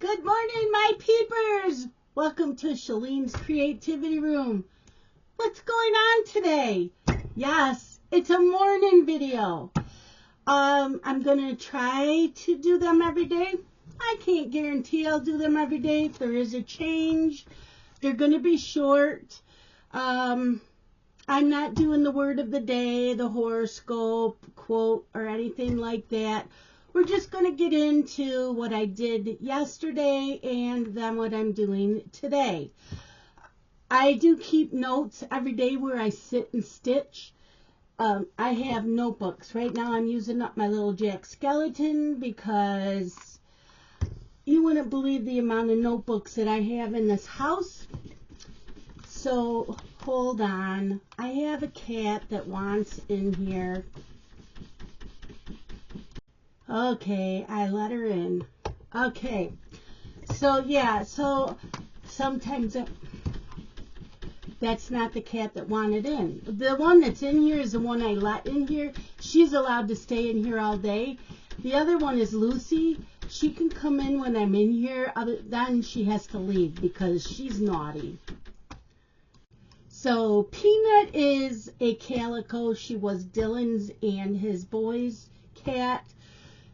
Good morning, my peepers. Welcome to Shalene's Creativity Room. What's going on today? Yes, it's a morning video. I'm going to try to do them every day. I can't guarantee I'll do them every day. If there is a change, they're going to be short. I'm not doing the word of the day, the horoscope, quote, or anything like that. We're just going to get into what I did yesterday and then what I'm doing today. I do keep notes every day where I sit and stitch. I have notebooks. Right now I'm using up my little Jack Skeleton because you wouldn't believe the amount of notebooks that I have in this house. So hold on. I have a cat that wants in here. Okay, I let her in. Okay, so yeah, so sometimes that's not the cat that wanted in. The one that's in here is the one I let in here. She's allowed to stay in here all day. The other one is Lucy. She can come in when I'm in here. Then she has to leave because she's naughty. So Peanut is a calico. She was Dylan's and his boy's cat.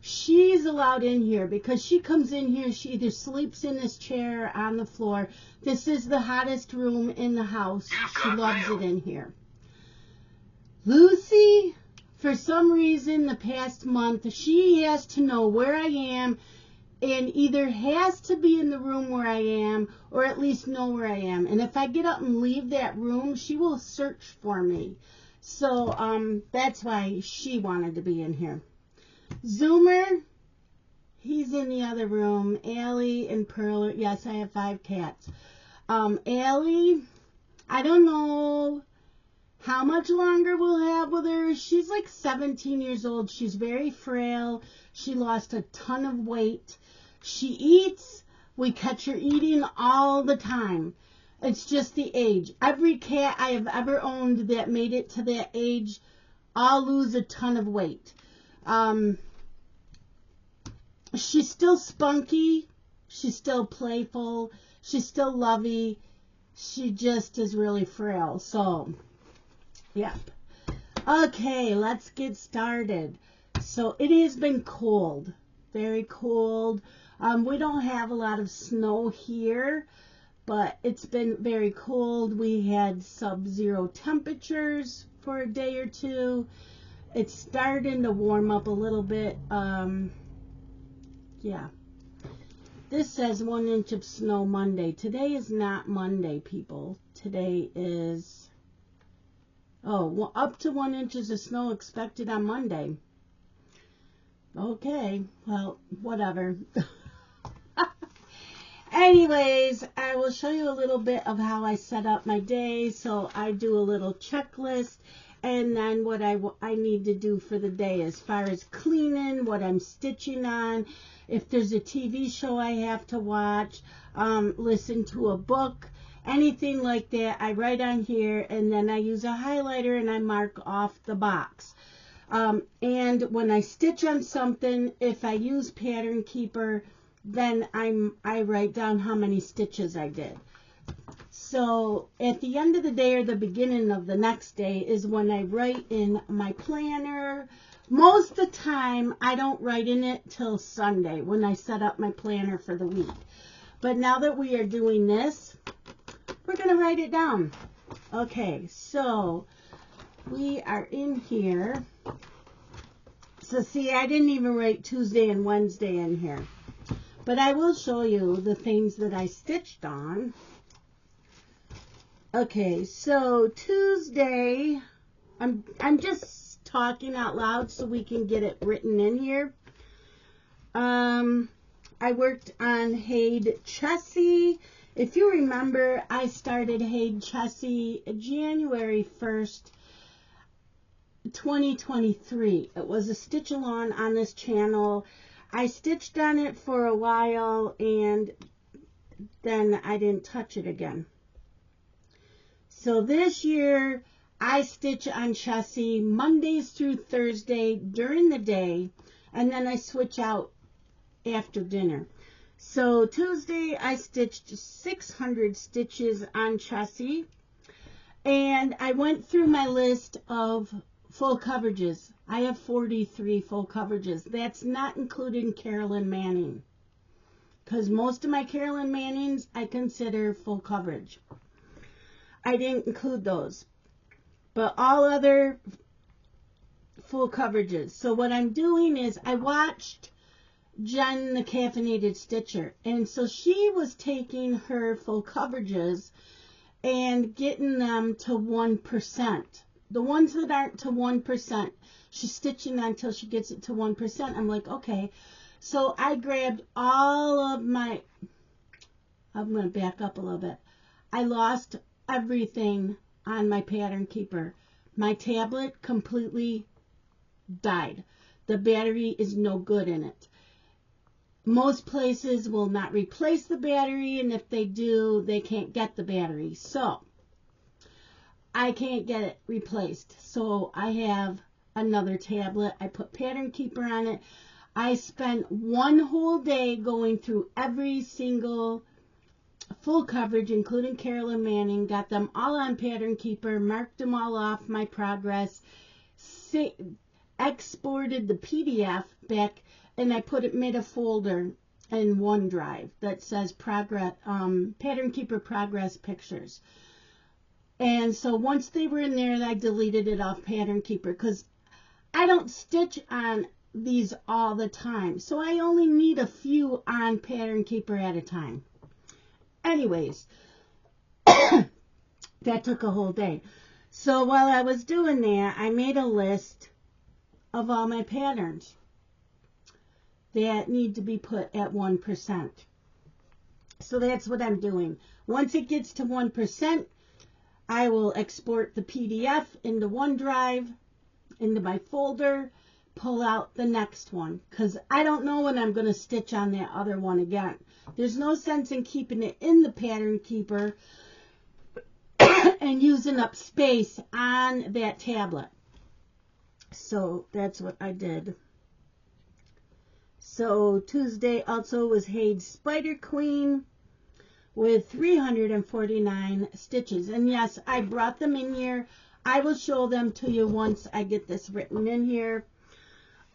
She's allowed in here because she comes in here. She either sleeps in this chair or on the floor. This is the hottest room in the house. She loves it in here. Lucy, for some reason, the past month, she has to know where I am and either has to be in the room where I am or at least know where I am. And if I get up and leave that room, she will search for me. So that's why she wanted to be in here. Zoomer, he's in the other room. Allie and Pearl, yes, I have 5 cats. Allie, I don't know how much longer we'll have with her. She's like 17 years old. She's very frail. She lost a ton of weight. She eats. We catch her eating all the time. It's just the age. Every cat I have ever owned that made it to that age, I'll lose a ton of weight. She's still spunky. She's still playful. She's still lovey. She just is really frail. So, yep. Okay, let's get started. So, it has been cold. Very cold. We don't have a lot of snow here, but it's been very cold. We had sub-zero temperatures for a day or two. It's starting to warm up a little bit. Yeah. This says 1 inch of snow Monday. Today is not Monday, people. Today is, up to 1 inches of snow expected on Monday. Okay, well, whatever. Anyways, I will show you a little bit of how I set up my day. So I do a little checklist. And then what I need to do for the day as far as cleaning, what I'm stitching on, if there's a TV show I have to watch, listen to a book, anything like that, I write on here, and then I use a highlighter and I mark off the box. And when I stitch on something, if I use Pattern Keeper, then I write down how many stitches I did. So at the end of the day or the beginning of the next day is when I write in my planner. Most of the time I don't write in it till Sunday when I set up my planner for the week. But now that we are doing this, we're going to write it down. Okay, so we are in here. So see, I didn't even write Tuesday and Wednesday in here. But I will show you the things that I stitched on. Okay, so Tuesday, I'm just talking out loud so we can get it written in here. I worked on HAED Chessie. If you remember, I started HAED Chessie January 1st, 2023. It was a stitch along on this channel. I stitched on it for a while and then I didn't touch it again. So this year, I stitch on Chessie Mondays through Thursday during the day, and then I switch out after dinner. So Tuesday I stitched 600 stitches on Chessie, and I went through my list of full coverages. I have 43 full coverages. That's not including Carolyn Manning, because most of my Carolyn Mannings I consider full coverage. I didn't include those, but all other full coverages. So what I'm doing is I watched Jen, the Caffeinated Stitcher, and so she was taking her full coverages and getting them to 1%. The ones that aren't to 1%, she's stitching until she gets it to 1%. I'm like, okay. So I grabbed all of my, I'm going to back up a little bit. I lost everything on my pattern keeper. My tablet completely died. The battery is no good in it. Most places will not replace the battery, and if they do, they can't get the battery. So I can't get it replaced. So I have another tablet. I put Pattern Keeper on it. I spent one whole day going through every single full coverage, including Carolyn Manning, got them all on Pattern Keeper, marked them all off my progress, exported the PDF back, and I made a folder in OneDrive that says progress, Pattern Keeper progress pictures. And so once they were in there, I deleted it off Pattern Keeper because I don't stitch on these all the time. So I only need a few on Pattern Keeper at a time. Anyways, that took a whole day. So while I was doing that, I made a list of all my patterns that need to be put at 1%. So that's what I'm doing. Once it gets to 1%, I will export the PDF into OneDrive, into my folder, pull out the next one, because I don't know when I'm going to stitch on that other one again. There's no sense in keeping it in the Pattern Keeper and using up space on that tablet. So that's what I did. So Tuesday also was HAED Spider Queen with 349 stitches. And yes, I brought them in here. I will show them to you once I get this written in here.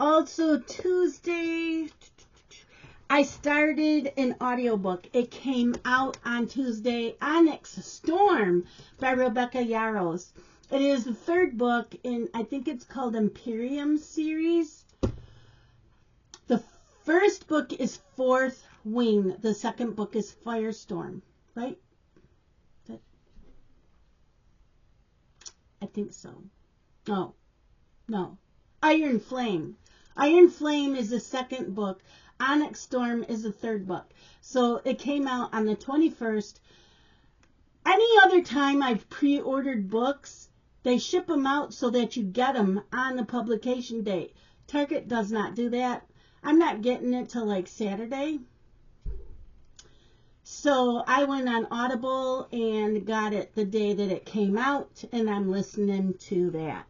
Also Tuesday, I started an audiobook. It came out on Tuesday, Onyx Storm by Rebecca Yarros. It is the third book in, I think it's called Imperium series. The first book is Fourth Wing. The second book is Firestorm, right? I think so. No. Iron Flame. Iron Flame is the second book. Onyx Storm is the third book. So it came out on the 21st. Any other time I've pre-ordered books, they ship them out so that you get them on the publication date. Target does not do that. I'm not getting it till like Saturday. So I went on Audible and got it the day that it came out, and I'm listening to that.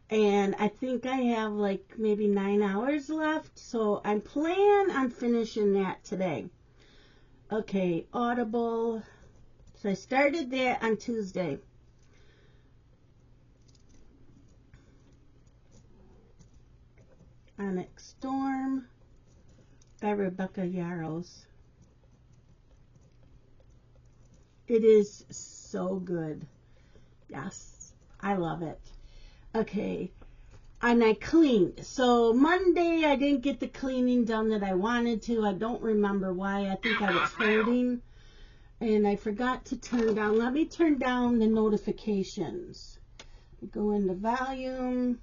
And I think I have like maybe 9 hours left, so I plan on finishing that today. Okay, Audible. So I started that on Tuesday. Onyx Storm by Rebecca Yarros. It is so good. Yes, I love it. Okay, and I cleaned. So Monday I didn't get the cleaning done that I wanted to. I don't remember why. I think I was hurting. And I forgot to turn down. Let me turn down the notifications. Go into volume.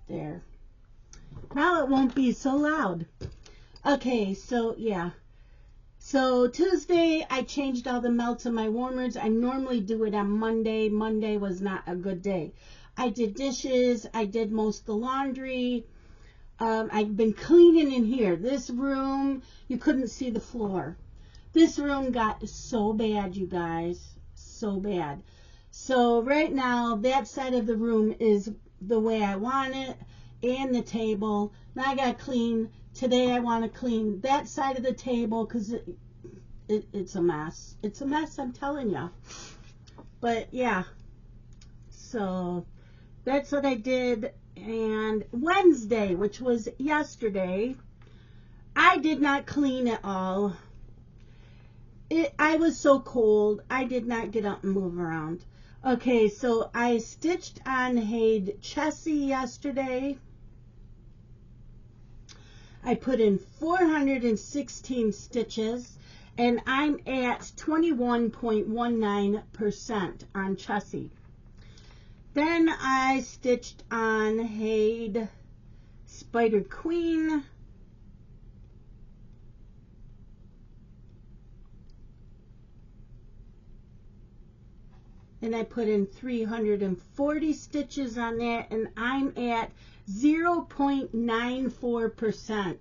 There. Now it won't be so loud. Okay, so yeah. So Tuesday, I changed all the melts in my warmers. I normally do it on Monday. Monday was not a good day. I did dishes. I did most of the laundry. I've been cleaning in here. This room, you couldn't see the floor. This room got so bad, you guys. So bad. So right now, that side of the room is the way I want it. and the table. Now I got to clean. Today I want to clean that side of the table because it's a mess. It's a mess, I'm telling you. But yeah, so that's what I did. And Wednesday, which was yesterday, I did not clean at all. I was so cold, I did not get up and move around. Okay, so I stitched on HAED Chessie yesterday. I put in 416 stitches, and I'm at 21.19% on Chessie. Then I stitched on HAED Spider Queen. And I put in 340 stitches on that, and I'm at 0.94%.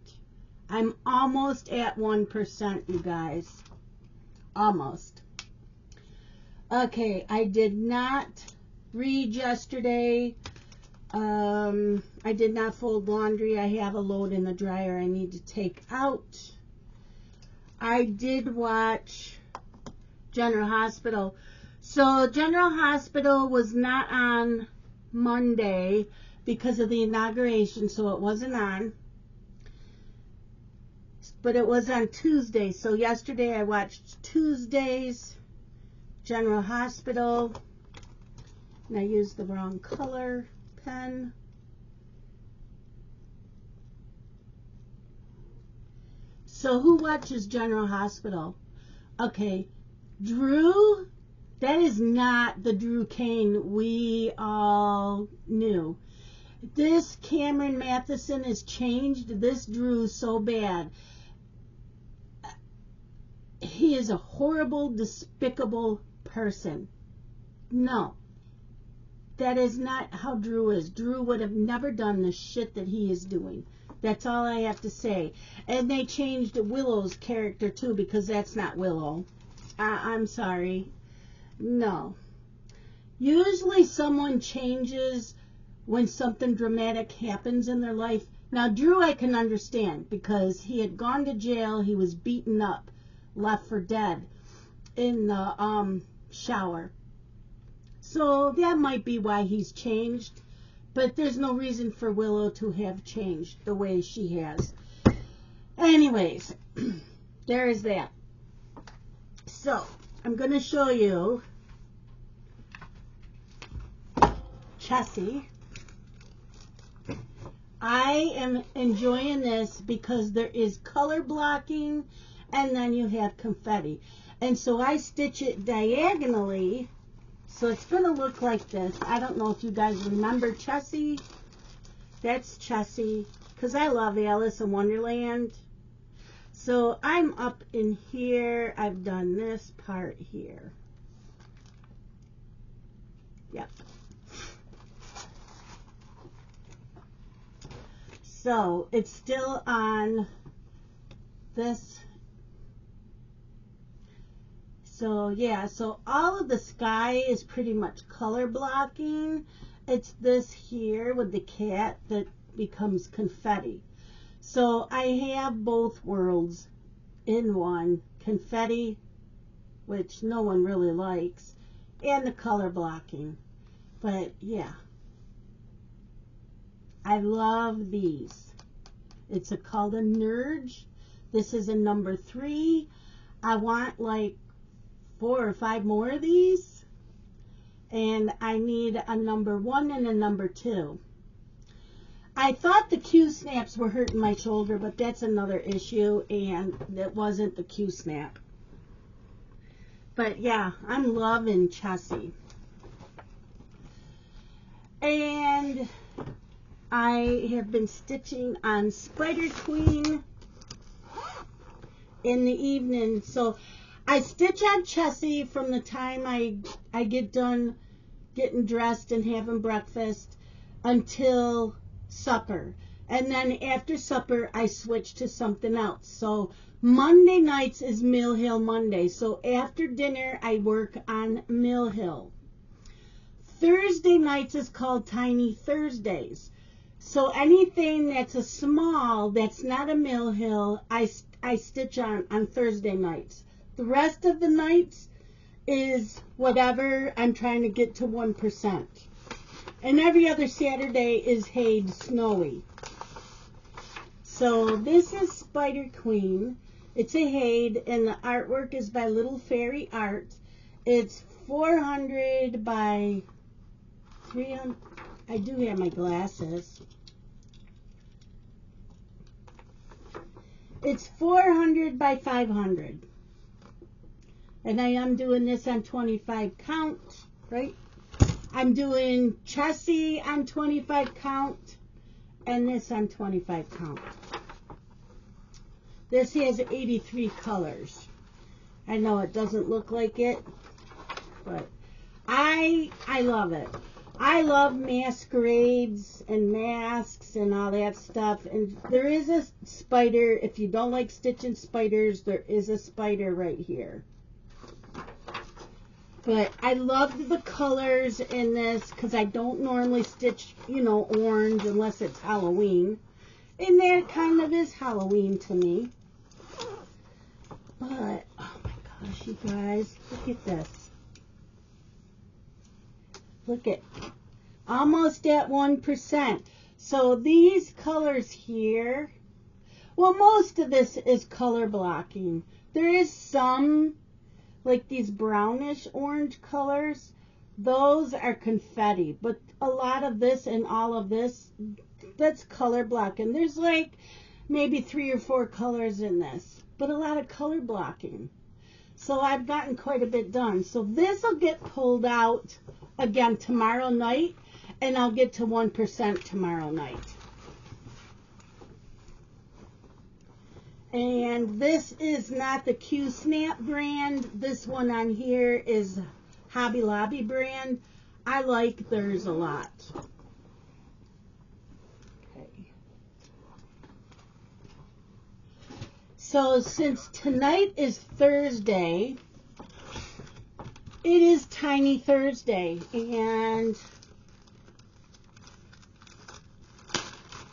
I'm almost at 1%, you guys. Almost. Okay, I did not read yesterday. I did not fold laundry. I have a load in the dryer I need to take out. I did watch General Hospital. So General Hospital was not on Monday because of the inauguration, so it wasn't on. But it was on Tuesday. So yesterday I watched Tuesday's General Hospital. And I used the wrong color pen. So who watches General Hospital? Okay, Drew. That is not the Drew Kane we all knew. This Cameron Matheson has changed this Drew so bad. He is a horrible, despicable person. No. That is not how Drew is. Drew would have never done the shit that he is doing. That's all I have to say. And they changed Willow's character too, because that's not Willow. I'm sorry. No. Usually someone changes when something dramatic happens in their life. Now, Drew I can understand because he had gone to jail. He was beaten up, left for dead in the shower. So that might be why he's changed. But there's no reason for Willow to have changed the way she has. Anyways, there is that. So, I'm going to show you Chessie. I am enjoying this because there is color blocking and then you have confetti. And so I stitch it diagonally. So it's going to look like this. I don't know if you guys remember Chessie. That's Chessie because I love Alice in Wonderland. So I'm up in here. I've done this part here. Yep. So it's still on this. So yeah, so all of the sky is pretty much color blocking. It's this here with the cat that becomes confetti. So I have both worlds in one. Confetti, which no one really likes, and the color blocking. But yeah. I love these. It's called a Nurge. This is a number 3. I want like 4 or 5 more of these. And I need a number 1 and a number 2. I thought the Q snaps were hurting my shoulder, but that's another issue, and that wasn't the Q snap. But yeah, I'm loving Chessie. And I have been stitching on Spider Queen in the evening. So I stitch on Chessie from the time I get done getting dressed and having breakfast until supper. And then after supper, I switch to something else. So Monday nights is Mill Hill Monday. So after dinner, I work on Mill Hill. Thursday nights is called Tiny Thursdays. So anything that's a small, that's not a mill hill, I stitch on Thursday nights. The rest of the nights is whatever I'm trying to get to 1%. And every other Saturday is HAED Snowy. So this is Spider Queen. It's a HAED, and the artwork is by Little Fairy Art. It's 400 by 300. I do have my glasses. It's 400 by 500. And I am doing this on 25 count, right? I'm doing Chessie on 25 count and this on 25 count. This has 83 colors. I know it doesn't look like it, but I love it. I love masquerades and masks and all that stuff. And there is a spider. If you don't like stitching spiders, there is a spider right here. But I love the colors in this because I don't normally stitch, you know, orange unless it's Halloween. And that kind of is Halloween to me. But, oh my gosh, you guys, look at this. Look at, almost at 1%. So these colors here, well, most of this is color blocking. There is some, like these brownish orange colors, those are confetti. But a lot of this and all of this, that's color blocking. There's like maybe 3 or 4 colors in this, but a lot of color blocking. So I've gotten quite a bit done. So this will get pulled out again tomorrow night, and I'll get to 1% tomorrow night. And this is not the Q-Snap brand. This one on here is Hobby Lobby brand. I like theirs a lot. Okay. So since tonight is Thursday, it is Tiny Thursday, and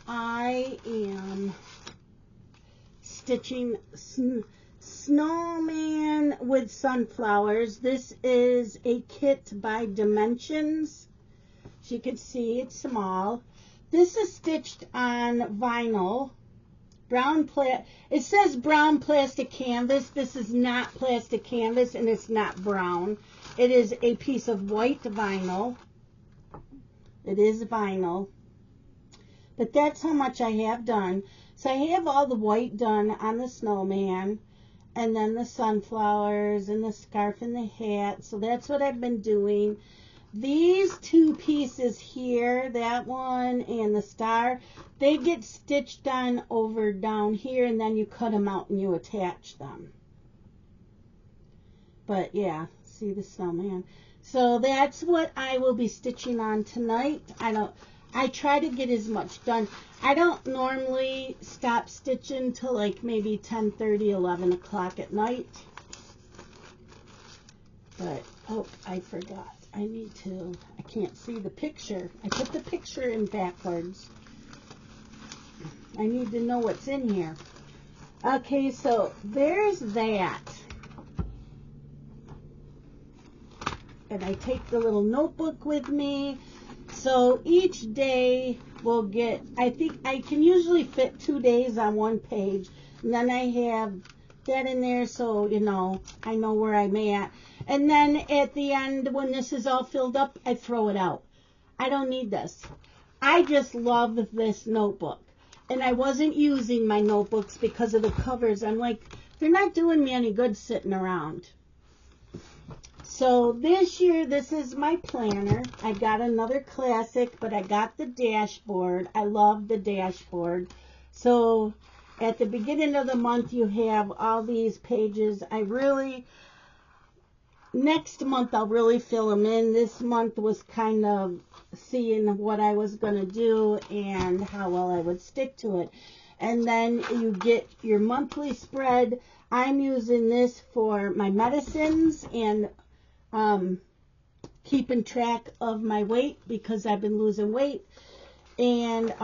I am stitching Snowman with sunflowers. This is a kit by Dimensions. As you can see, it's small. This is stitched on vinyl. It says brown plastic canvas. This is not plastic canvas, and it's not brown. It is a piece of white vinyl. It is vinyl. But that's how much I have done. So I have all the white done on the snowman, and then the sunflowers and the scarf and the hat. So that's what I've been doing. These 2 pieces here, that one and the star, they get stitched on over down here, and then you cut them out and you attach them. But yeah, see the snowman. So that's what I will be stitching on tonight. I try to get as much done. I don't normally stop stitching till like maybe 10:30, 11 o'clock at night. But, oh, I forgot. I can't see the picture. I put the picture in backwards. I need to know what's in here. Okay, so there's that. And I take the little notebook with me. So each day will get, I think I can usually fit 2 days on one page. And then I have that in there so, you know, I know where I'm at. And then at the end, when this is all filled up, I throw it out. I don't need this. I just love this notebook. And I wasn't using my notebooks because of the covers. I'm like, they're not doing me any good sitting around. So this year, this is my planner. I got another classic, but I got the dashboard. I love the dashboard. So at the beginning of the month, you have all these pages. Next month, I'll really fill them in. This month was kind of seeing what I was going to do and how well I would stick to it. And then you get your monthly spread. I'm using this for my medicines and keeping track of my weight because I've been losing weight. And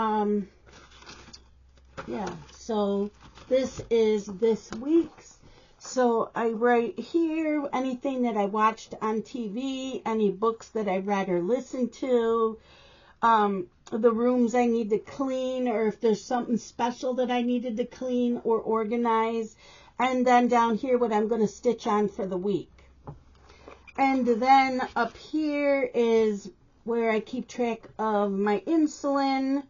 yeah, so this is this week's. So I write here anything that I watched on TV, any books that I read or listened to, the rooms I need to clean, or if there's something special that I needed to clean or organize. And then down here, what I'm going to stitch on for the week. And then up here is where I keep track of my insulin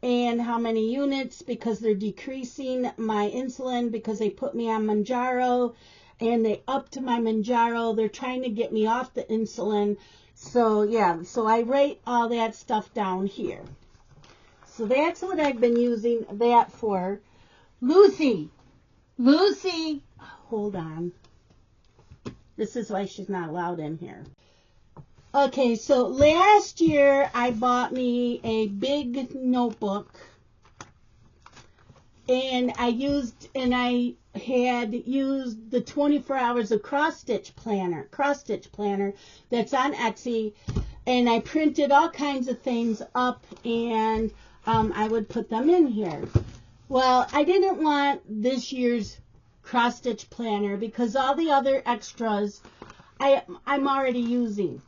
and how many units, because they're decreasing my insulin because they put me on Manjaro and they upped my Manjaro. They're trying to get me off the insulin. So yeah, so I write all that stuff down here. So that's what I've been using that for. Lucy, hold on. This is why she's not allowed in here. Okay, so last year I bought me a big notebook, and I had used the 24 hours of cross stitch planner that's on Etsy, and I printed all kinds of things up, and I would put them in here. Well, I didn't want this year's cross stitch planner because all the other extras I'm already using.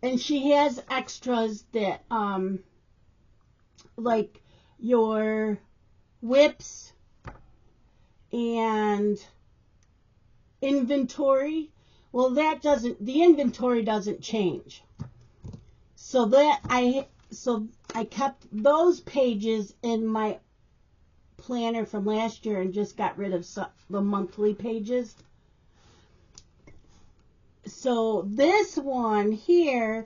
And she has extras that, like your whips and inventory. Well, the inventory doesn't change. So I kept those pages in my planner from last year and just got rid of the monthly pages. So this one here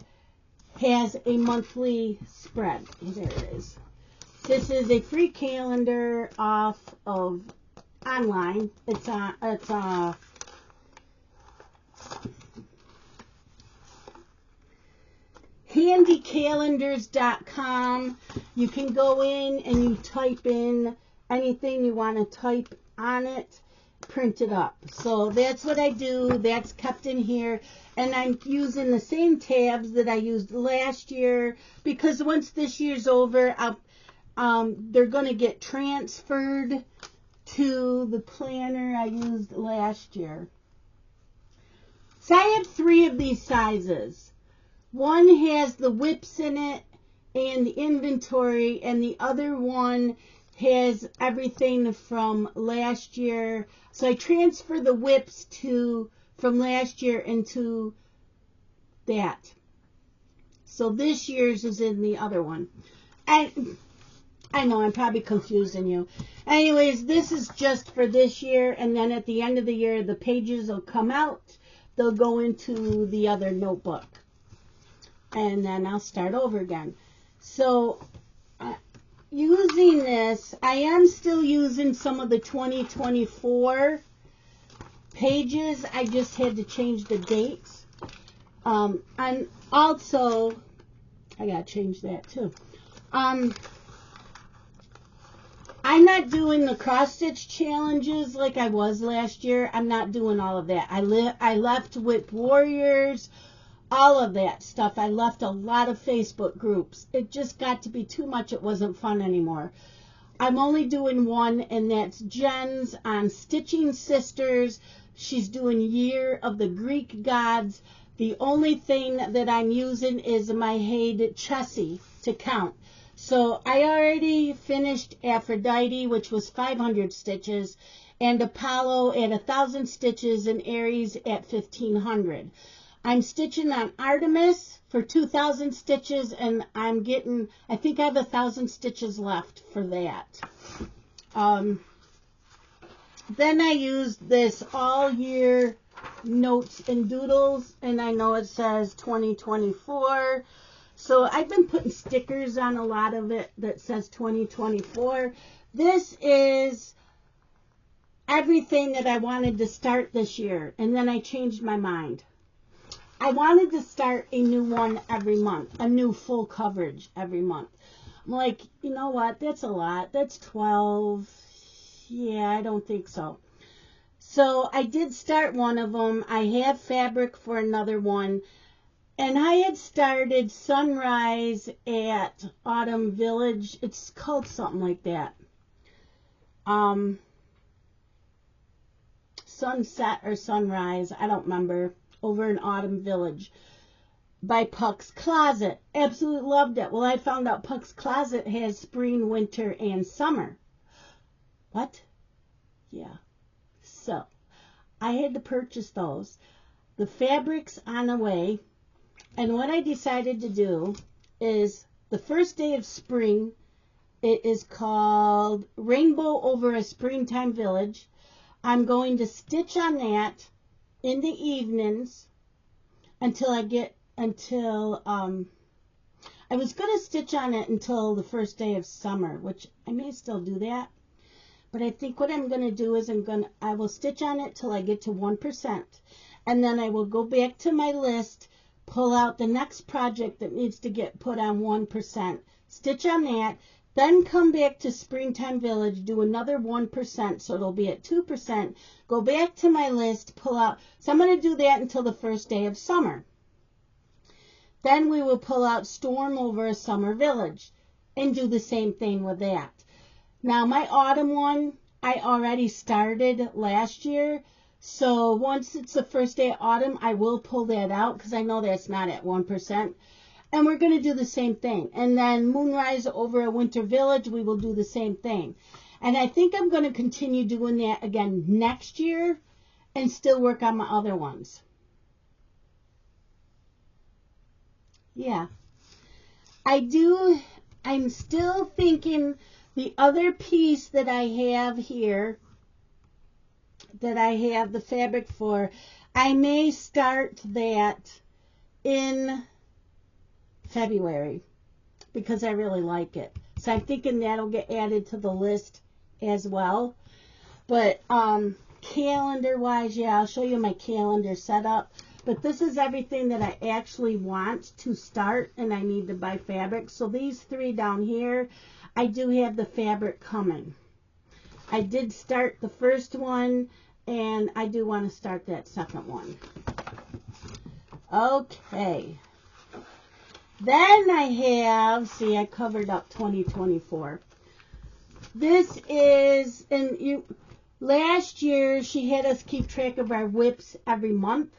has a monthly spread. There it is. This is a free calendar off of online. It's handycalendars.com. You can go in and you type in anything you want to type on it, print it up. So that's what I do. That's kept in here. And I'm using the same tabs that I used last year, because once this year's over, they're going to get transferred to the planner I used last year. So I have 3 of these sizes. One has the whips in it and the inventory, and the other one has everything from last year. So I transfer the whips from last year into that. So this year's is in the other one. And I know I'm probably confusing you. Anyways, this is just for this year, and then at the end of the year, the pages will come out. They'll go into the other notebook. And then I'll start over again. So using this, I am still using some of the 2024 pages. I just had to change the dates. And also, I got to change that too. I'm not doing the cross stitch challenges like I was last year. I'm not doing all of that. I left Whip Warriors, all of that stuff. I left a lot of Facebook groups. It just got to be too much. It wasn't fun anymore. I'm only doing one, and that's Jen's on Stitching Sisters. She's doing Year of the Greek Gods. The only thing that I'm using is my HAED Chessie to count. So I already finished Aphrodite, which was 500 stitches, and Apollo at 1,000 stitches, and Aries at 1,500. I'm stitching on Artemis for 2,000 stitches, and I think I have 1,000 stitches left for that. Then I used this all year notes and doodles, and I know it says 2024. So I've been putting stickers on a lot of it that says 2024. This is everything that I wanted to start this year, and then I changed my mind. I wanted to start a new one every month, a new full coverage every month. I'm like, you know what? That's a lot. That's 12. Yeah, I don't think so. So I did start one of them. I have fabric for another one. And I had started Sunrise at Autumn Village. It's called something like that. Sunset or Sunrise, I don't remember, over in Autumn Village by Puck's Closet. Absolutely loved it. Well, I found out Puck's Closet has spring, winter, and summer. What? Yeah. So, I had to purchase those. The fabric's on the way. And what I decided to do is the first day of spring, it is called Rainbow Over a Springtime Village. I'm going to stitch on that in the evenings until I was going to stitch on it until the first day of summer, which I may still do that. But I think what I'm going to do is I will stitch on it till I get to 1%. And then I will go back to my list, pull out the next project that needs to get put on 1%, stitch on that, then come back to Springtime Village, do another 1%, so it'll be at 2%, go back to my list, pull out, so I'm going to do that until the first day of summer. Then we will pull out Storm Over a Summer Village and do the same thing with that. Now my autumn one, I already started last year, so once it's the first day of autumn, I will pull that out because I know that's not at 1%. And we're going to do the same thing. And then Moonrise Over a Winter Village, we will do the same thing. And I think I'm going to continue doing that again next year and still work on my other ones. Yeah. I'm still thinking the other piece that I have here, that I have the fabric for, I may start that in February because I really like it. So I'm thinking that'll get added to the list as well. But calendar wise, yeah, I'll show you my calendar setup. But this is everything that I actually want to start, and I need to buy fabric. So these three down here, I do have the fabric coming. I did start the first one, and I do want to start that second one. Okay. Then I have, see, I covered up 2024. This is, last year she had us keep track of our whips every month.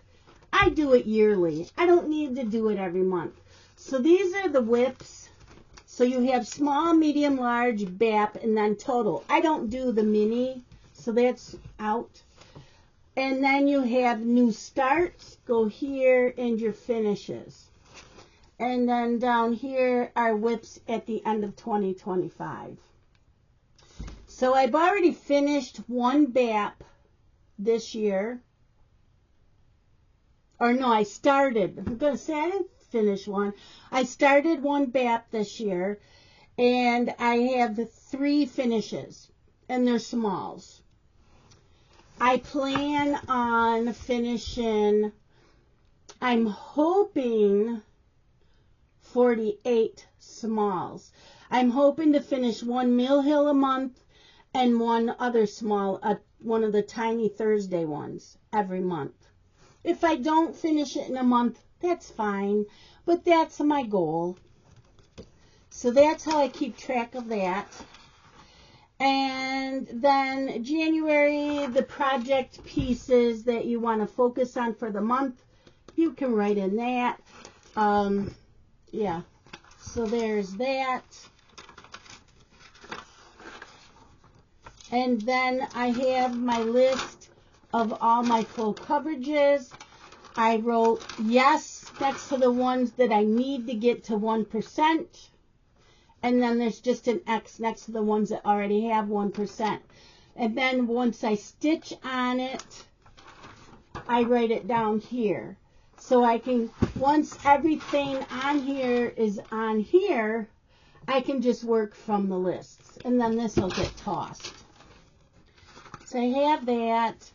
I do it yearly. I don't need to do it every month. So these are the whips. So you have small, medium, large, BAP, and then total. I don't do the mini, so that's out. And then you have new starts, go here, and your finishes. And then down here are whips at the end of 2025. So I've already finished one BAP this year. Or no, I started. I'm going to say I didn't finish one. I started one BAP this year, and I have 3 finishes, and they're smalls. I plan on finishing, I'm hoping, 48 smalls. I'm hoping to finish one Mill Hill a month and one other small, one of the tiny Thursday ones every month. If I don't finish it in a month, that's fine, but that's my goal. So that's how I keep track of that. And then January, the project pieces that you want to focus on for the month, you can write in that. Yeah, so there's that. And then I have my list of all my full coverages. I wrote yes next to the ones that I need to get to 1%. And then there's just an X next to the ones that already have 1%. And then once I stitch on it, I write it down here. So I can, once everything on here is on here, I can just work from the lists. And then this will get tossed. So I have that.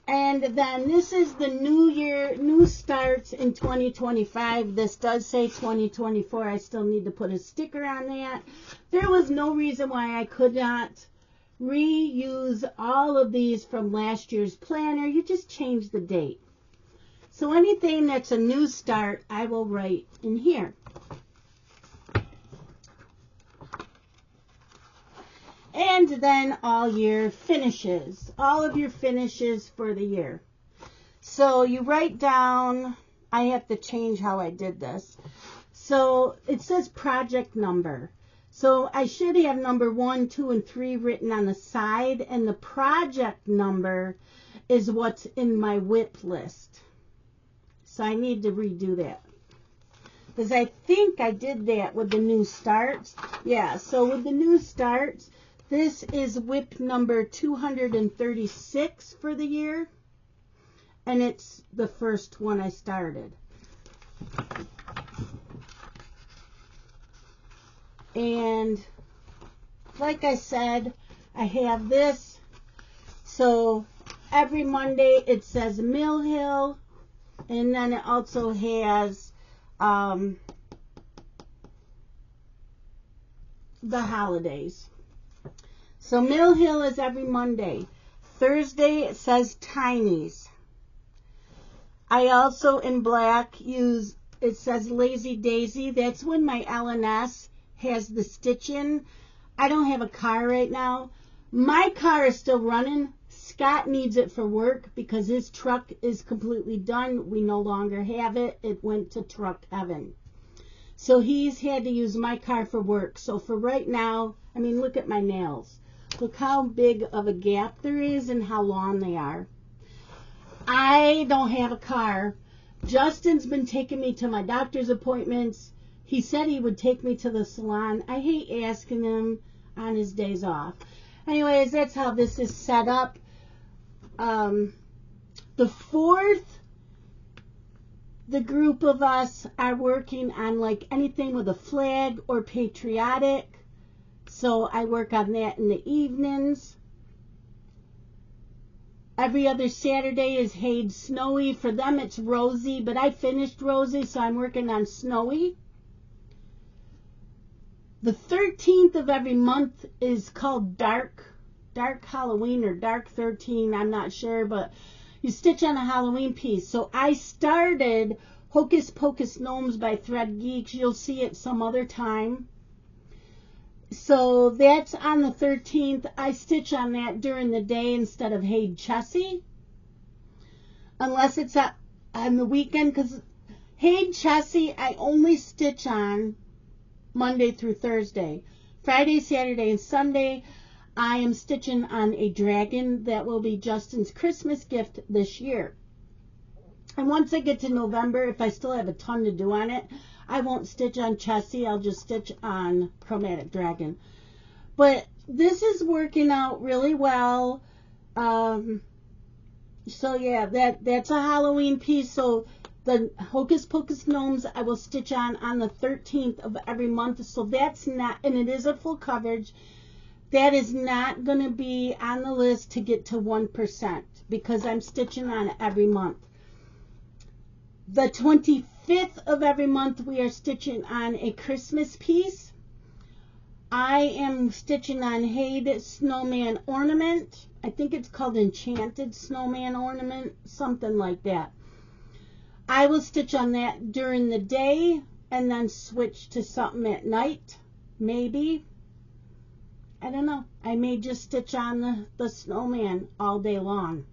And then this is the new year, new starts in 2025. This does say 2024. I still need to put a sticker on that. There was no reason why I could not reuse all of these from last year's planner. You just change the date. So anything that's a new start, I will write in here. And then all your finishes, all of your finishes for the year. So you write down, I have to change how I did this. So it says project number. So I should have number 1, 2, and 3 written on the side, and the project number is what's in my WIP list. So I need to redo that, because I think I did that with the new starts. Yeah, so with the new starts, this is WIP number 236 for the year, and it's the first one I started. And like I said, I have this. So every Monday it says Mill Hill, and then it also has the holidays. So Mill Hill is every Monday. Thursday it says Tiny's. I also in black use, it says Lazy Daisy. That's when my LNS has the stitch in. I don't have a car right now. My car is still running. Scott needs it for work because his truck is completely done. We no longer have it. It went to truck heaven. So he's had to use my car for work. So for right now, I mean, look at my nails. Look how big of a gap there is and how long they are. I don't have a car. Justin's been taking me to my doctor's appointments. He said he would take me to the salon. I hate asking him on his days off. Anyways, that's how this is set up. The 4th, the group of us are working on like anything with a flag or patriotic. So I work on that in the evenings. Every other Saturday is HAED Snowy. For them it's Rosy, but I finished Rosy, so I'm working on Snowy. The 13th of every month is called Dark Halloween or Dark 13, I'm not sure, but you stitch on a Halloween piece. So I started Hocus Pocus Gnomes by Thread Geeks. You'll see it some other time. So that's on the 13th. I stitch on that during the day instead of HAED Chessie, unless it's on the weekend, because HAED Chessie I only stitch on Monday through Thursday. Friday, Saturday, and Sunday, I am stitching on a dragon that will be Justin's Christmas gift this year. And once I get to November, if I still have a ton to do on it, I won't stitch on Chessie. I'll just stitch on Chromatic Dragon. But this is working out really well. So yeah, that's a Halloween piece. So the Hocus Pocus Gnomes I will stitch on the 13th of every month. So that's not, and it is a full coverage. That is not going to be on the list to get to 1% because I'm stitching on it every month. The 25th of every month we are stitching on a Christmas piece. I am stitching on HAED Snowman Ornament. I think it's called Enchanted Snowman Ornament, something like that. I will stitch on that during the day and then switch to something at night, maybe. I don't know. I may just stitch on the snowman all day long.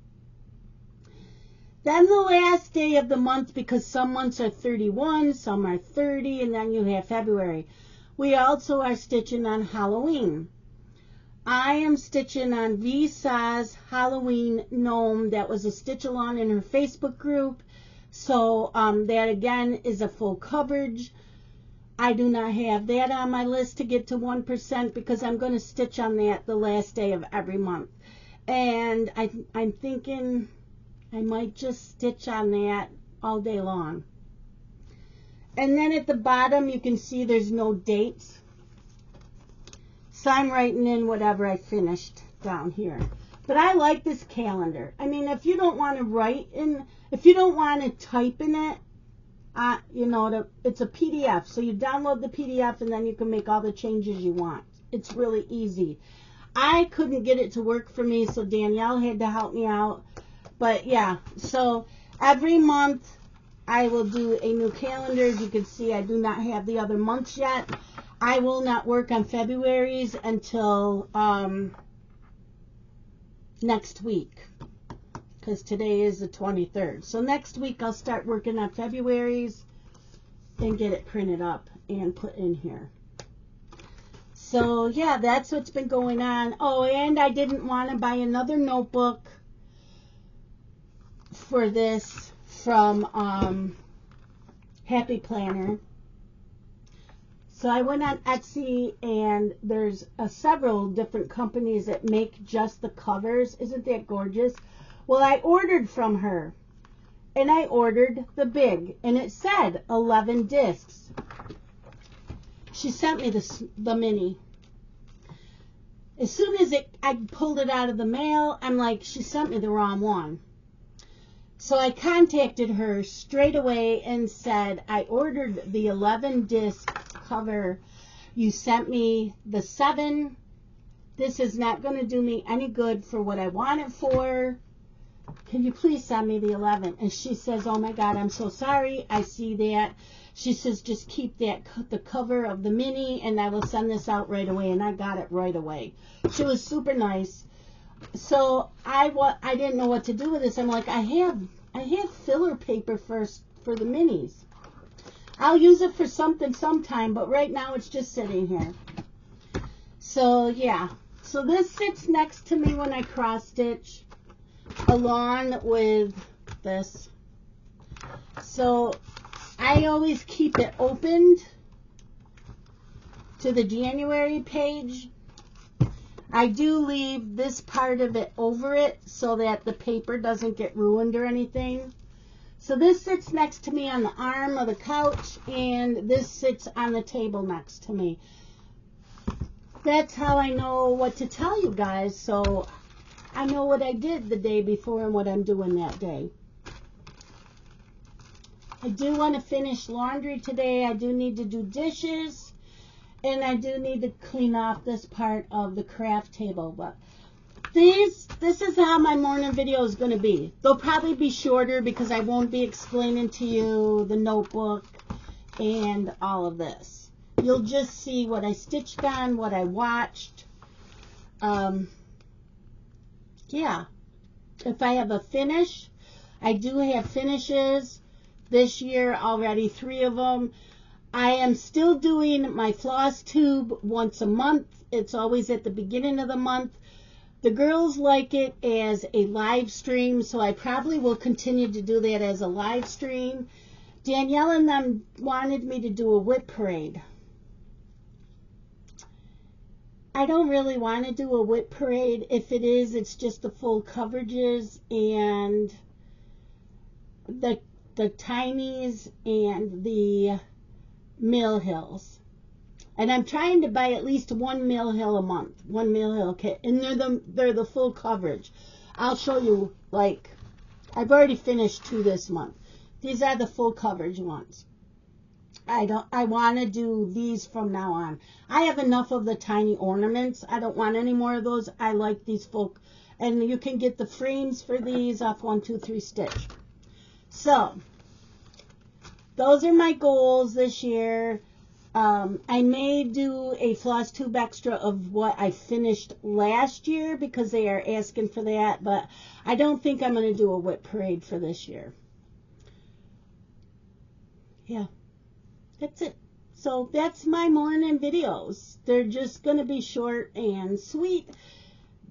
Then the last day of the month, because some months are 31, some are 30, and then you have February. We also are stitching on Halloween. I am stitching on Visa's Halloween Gnome. That was a stitch along in her Facebook group. So that again is a full coverage. I do not have that on my list to get to 1% because I'm going to stitch on that the last day of every month. And I'm thinking I might just stitch on that all day long. And then at the bottom you can see there's no dates. So I'm writing in whatever I finished down here. But I like this calendar. I mean, if you don't want to write in, if you don't want to type in it, you know, it's a PDF. So you download the PDF and then you can make all the changes you want. It's really easy. I couldn't get it to work for me, so Danielle had to help me out. But yeah, so Every month I will do a new calendar. As you can see, I do not have the other months yet. I will not work on February's until next week, because today is the 23rd. So next week I'll start working on February's and get it printed up and put in here. So yeah, that's what's been going on. Oh, and I didn't want to buy another notebook for this from Happy Planner. So I went on Etsy, and there's several different companies that make just the covers. Isn't that gorgeous? Well, I ordered from her, and I ordered the big, and it said 11 discs. She sent me the mini. As soon as I pulled it out of the mail, I'm like, she sent me the wrong one. So I contacted her straight away and said, I ordered the 11 disc cover. You sent me the 7. This is not going to do me any good for what I want it for. Can you please send me the 11? And she says, oh my God, I'm so sorry. I see that. She says, just keep the cover of the mini, and I will send this out right away. And I got it right away. She was super nice. So I didn't know what to do with this. I'm like, I have filler paper for the minis. I'll use it for something sometime, but right now it's just sitting here. So yeah, so this sits next to me when I cross stitch, along with this. So I always keep it opened to the January page. I do leave this part of it over it so that the paper doesn't get ruined or anything. So this sits next to me on the arm of the couch, and this sits on the table next to me. That's how I know what to tell you guys. So I know what I did the day before and what I'm doing that day. I do want to finish laundry today. I do need to do dishes. And I do need to clean off this part of the craft table. But this is how my morning video is going to be. They'll probably be shorter because I won't be explaining to you the notebook and all of this. You'll just see what I stitched on, what I watched. Yeah. If I have a finish, I do have finishes this year already, 3 of them. I am still doing my floss tube once a month. It's always at the beginning of the month. The girls like it as a live stream, so I probably will continue to do that as a live stream. Danielle and them wanted me to do a whip parade. I don't really want to do a whip parade. If it is, it's just the full coverages and the tinies and the mill hills, and I'm trying to buy at least 1 mill hill a month, 1 mill hill kit, and they're the full coverage. I'll show you. Like, I've already finished 2 this month. These are the full coverage ones. I want to do these from now on. I have enough of the tiny ornaments. I don't want any more of those. I like these full, and you can get the frames for these off 123 Stitch. So those are my goals this year. I may do a floss tube extra of what I finished last year because they are asking for that, but I don't think I'm going to do a whip parade for this year. Yeah, that's it. So that's my morning videos. They're just going to be short and sweet.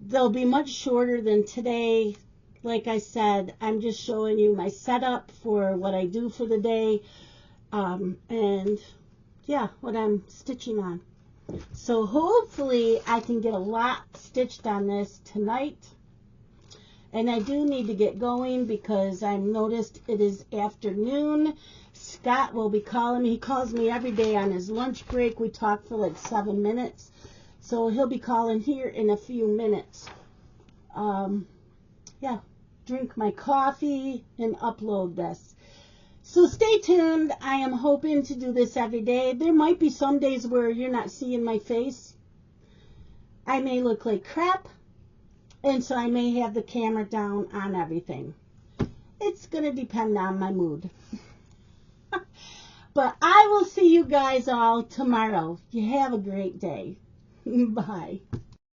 They'll be much shorter than today. Like I said, I'm just showing you my setup for what I do for the day, and yeah, what I'm stitching on. So hopefully I can get a lot stitched on this tonight. And I do need to get going because I noticed it is afternoon. Scott will be calling me. He calls me every day on his lunch break. We talk for like 7 minutes. So he'll be calling here in a few minutes. Yeah. Drink my coffee and upload this. So stay tuned. I am hoping to do this every day. There might be some days where you're not seeing my face. I may look like crap, and so I may have the camera down on everything. It's going to depend on my mood. But I will see you guys all tomorrow. You have a great day. Bye.